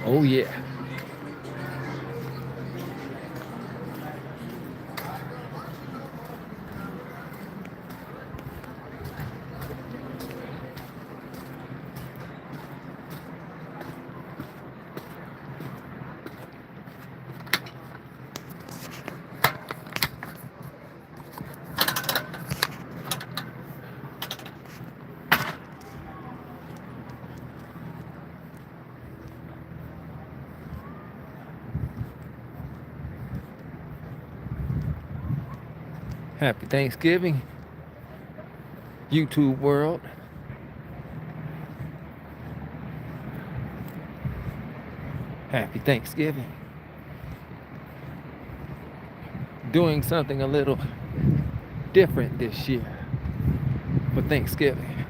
Oh yeah. Happy Thanksgiving, YouTube world. Happy Thanksgiving. Doing something a little different this year for Thanksgiving.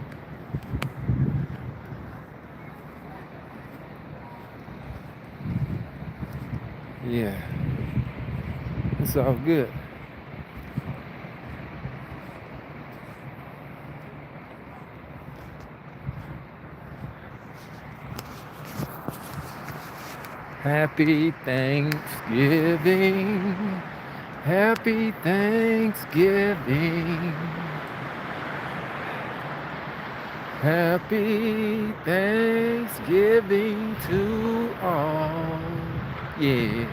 Yeah, it's all good. Happy Thanksgiving. Happy Thanksgiving. Happy Thanksgiving to all. Yeah.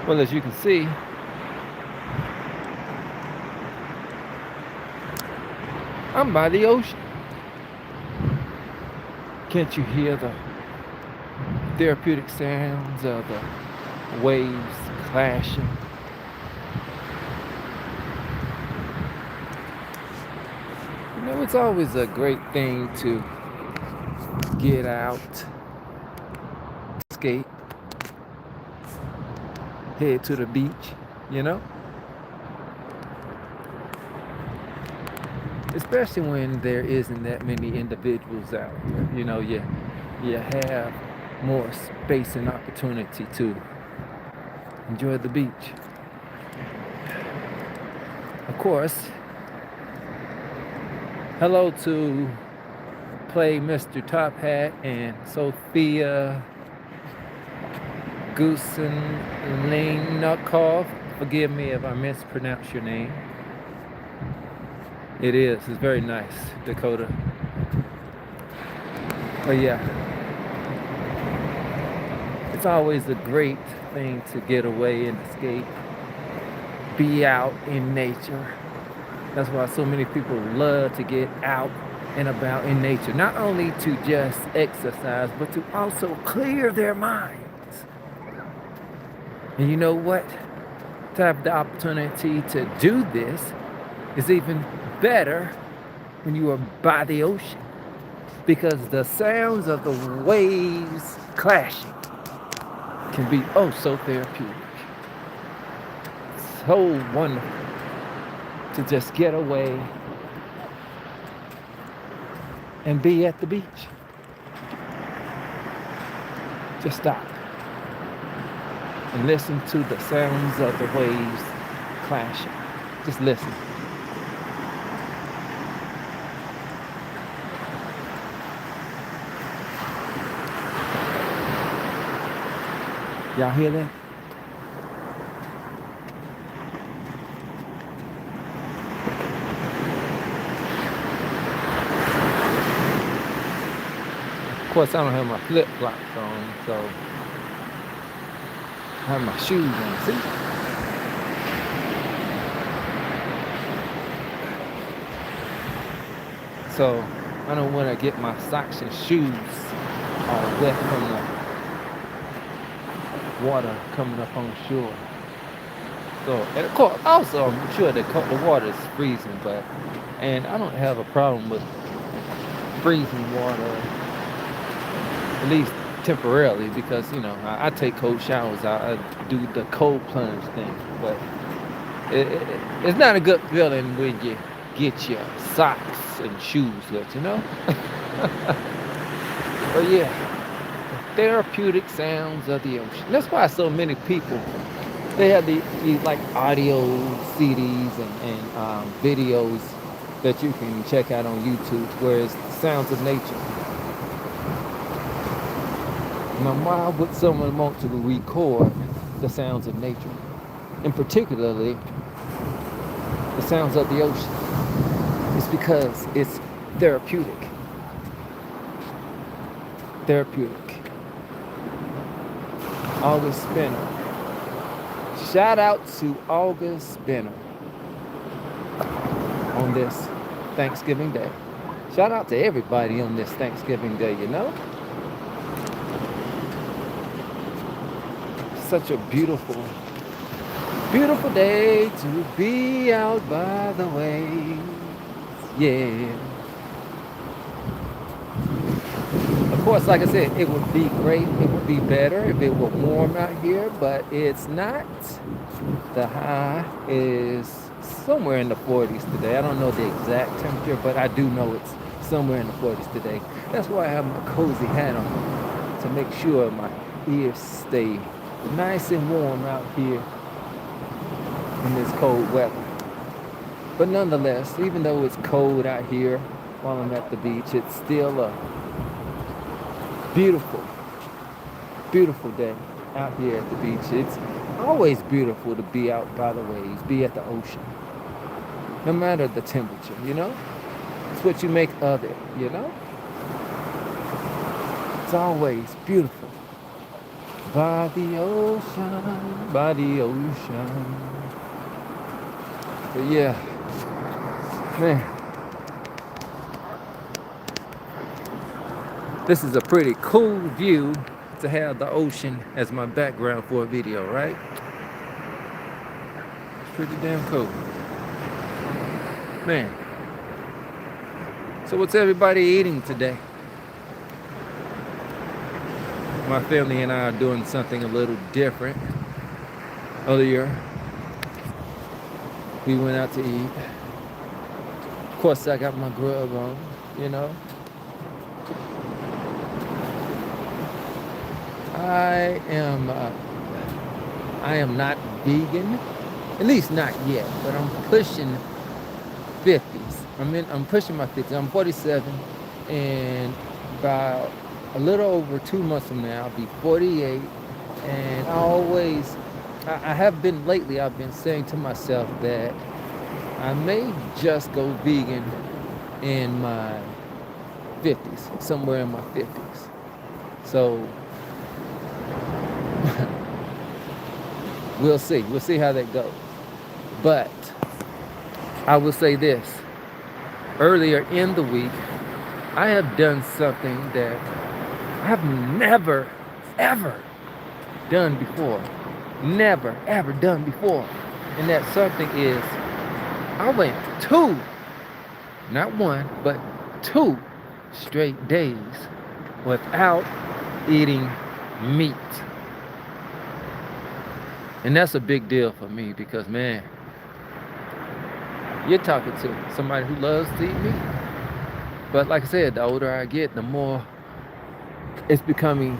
Well, as you can see, I'm by the ocean. Can't you hear the therapeutic sounds of the waves clashing? You know, it's always a great thing to get out, skate, head to the beach, you know? Especially when there isn't that many individuals out here. You know, you have more space and opportunity to enjoy the beach. Of course, hello to Play Mr. Top Hat and Sophia Gusenlinakov. Forgive me if I mispronounce your name. It is. It's very nice, Dakota. But yeah, it's always a great thing to get away and escape, be out in nature. That's why so many people love to get out and about in nature. Not only to just exercise, but to also clear their minds. And you know what? To have the opportunity to do this is even better when you are by the ocean, because the sounds of the waves clashing can be oh so therapeutic. So wonderful to just get away and be at the beach. Just stop and listen to the sounds of the waves clashing. Just listen. Y'all hear that? Of course, I don't have my flip-flops on, so I have my shoes on. See? So I don't want to get my socks and shoes all wet from the water coming up on shore. So, and of course, also I'm sure the water is freezing, and I don't have a problem with freezing water, at least temporarily, because you know I take cold showers. I do the cold plunge thing, but it's not a good feeling when you get your socks and shoes wet, you know. But yeah, therapeutic sounds of the ocean. That's why so many people, they have these like audio CDs and videos that you can check out on YouTube, where it's the sounds of nature. Now, why would someone want to record the sounds of nature, and particularly the sounds of the ocean? It's because it's therapeutic. Therapeutic. August Spinner. Shout out to August Spinner on this Thanksgiving Day. Shout out to everybody on this Thanksgiving Day, you know? Such a beautiful, beautiful day to be out by the waves. Yeah. Of course, like I said, it would be great, it would be better if it were warm out here, but it's not. The high is somewhere in the 40s today. I don't know the exact temperature, but I do know it's somewhere in the 40s today. That's why I have my cozy hat on, to make sure my ears stay nice and warm out here in this cold weather. But nonetheless, even though it's cold out here while I'm at the beach, it's still a beautiful, beautiful day out here at the beach. It's always beautiful to be out by the waves, be at the ocean, no matter the temperature, you know? It's what you make of it, you know? It's always beautiful. By the ocean, by the ocean. But yeah, man, this is a pretty cool view to have the ocean as my background for a video, right? It's pretty damn cool. Man. So what's everybody eating today? My family and I are doing something a little different. Earlier, we went out to eat. Of course, I got my grub on, you know. I am not vegan, at least not yet, but I'm pushing 50s. I'm pushing my 50s. I'm 47, and about a little over 2 months from now, I'll be 48. And I have been lately, I've been saying to myself that I may just go vegan in my 50s, somewhere in my 50s. So we'll see. We'll see how that goes. But I will say this. Earlier in the week, I have done something that I have never, ever done before. Never, ever done before. And that something is, I went 2, not 1, but 2 straight days without eating meat. And that's a big deal for me because, man, you're talking to somebody who loves to eat meat. But like I said, the older I get, the more it's becoming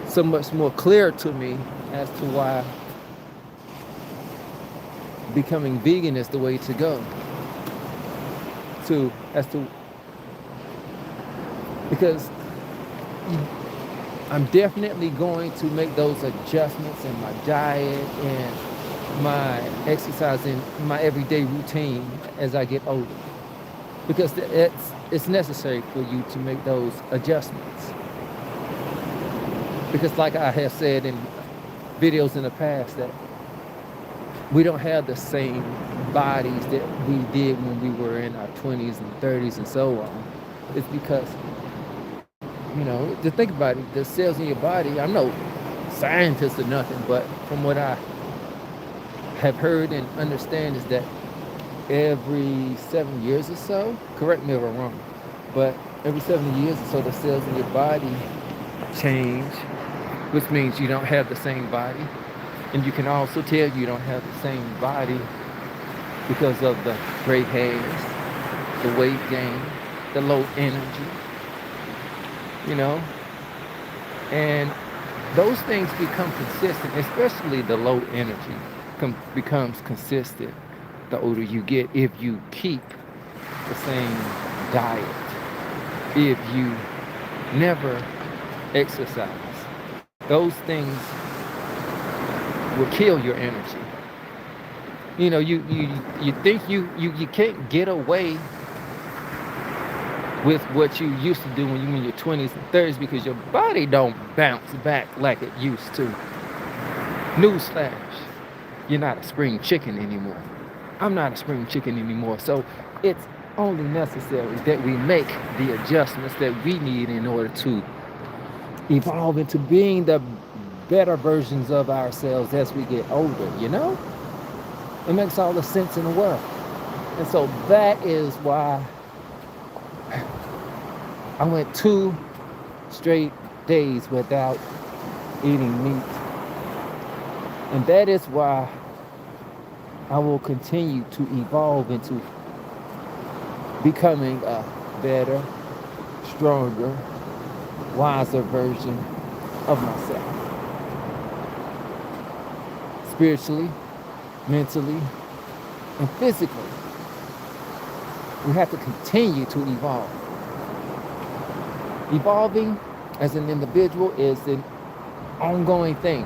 so much more clear to me as to why becoming vegan is the way to go. Because I'm definitely going to make those adjustments in my diet and my exercise and my everyday routine as I get older. Because it's necessary for you to make those adjustments. Because like I have said in videos in the past, that we don't have the same bodies that we did when we were in our 20s and 30s and so on. It's because, you know, to think about it, the cells in your body, I'm no scientist or nothing, but from what I have heard and understand is that every 7 years or so, correct me if I'm wrong, but every 7 years or so, the cells in your body change, which means you don't have the same body. And you can also tell you don't have the same body because of the gray hairs, the weight gain, the low energy, you know? And those things become consistent, especially the low energy becomes consistent the older you get if you keep the same diet, if you never exercise. Those things will kill your energy. You think you can't get away with what you used to do when you were in your 20s and 30s because your body don't bounce back like it used to. Newsflash, you're not a spring chicken anymore. I'm not a spring chicken anymore. So it's only necessary that we make the adjustments that we need in order to evolve into being the better versions of ourselves as we get older. It makes all the sense in the world. And so that is why I went 2 straight days without eating meat. And that is why I will continue to evolve into becoming a better, stronger, wiser version of myself. Spiritually, mentally, and physically. We have to continue to evolve. Evolving as an individual is an ongoing thing.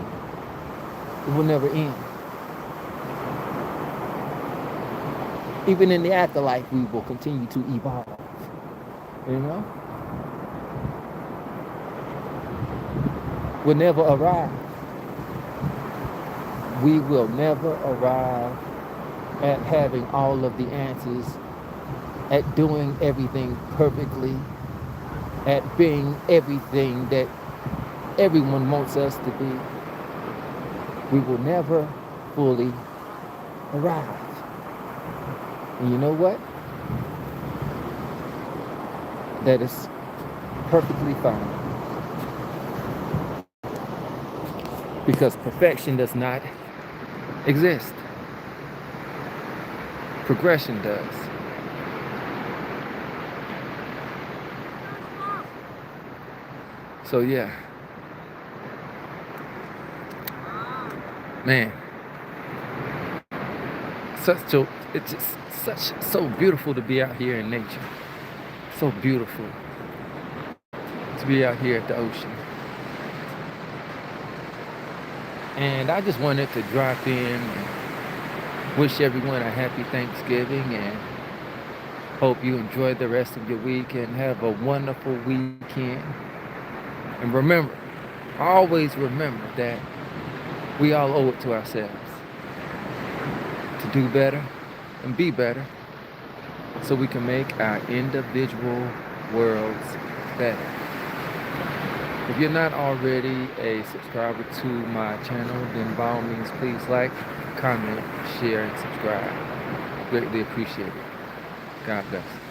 It will never end. Even in the afterlife, we will continue to evolve. We'll never arrive. We will never arrive at having all of the answers, at doing everything perfectly, at being everything that everyone wants us to be. We will never fully arrive. And you know what? That is perfectly fine. Because perfection does not exist. Progression does. So yeah. Man. It's just so beautiful to be out here in nature. So beautiful to be out here at the ocean. And I just wanted to drop in and wish everyone a happy Thanksgiving and hope you enjoy the rest of your week and have a wonderful weekend. And remember, always remember that we all owe it to ourselves to do better and be better so we can make our individual worlds better. If you're not already a subscriber to my channel, then by all means, please like, comment, share, and subscribe. Greatly appreciate it. God bless.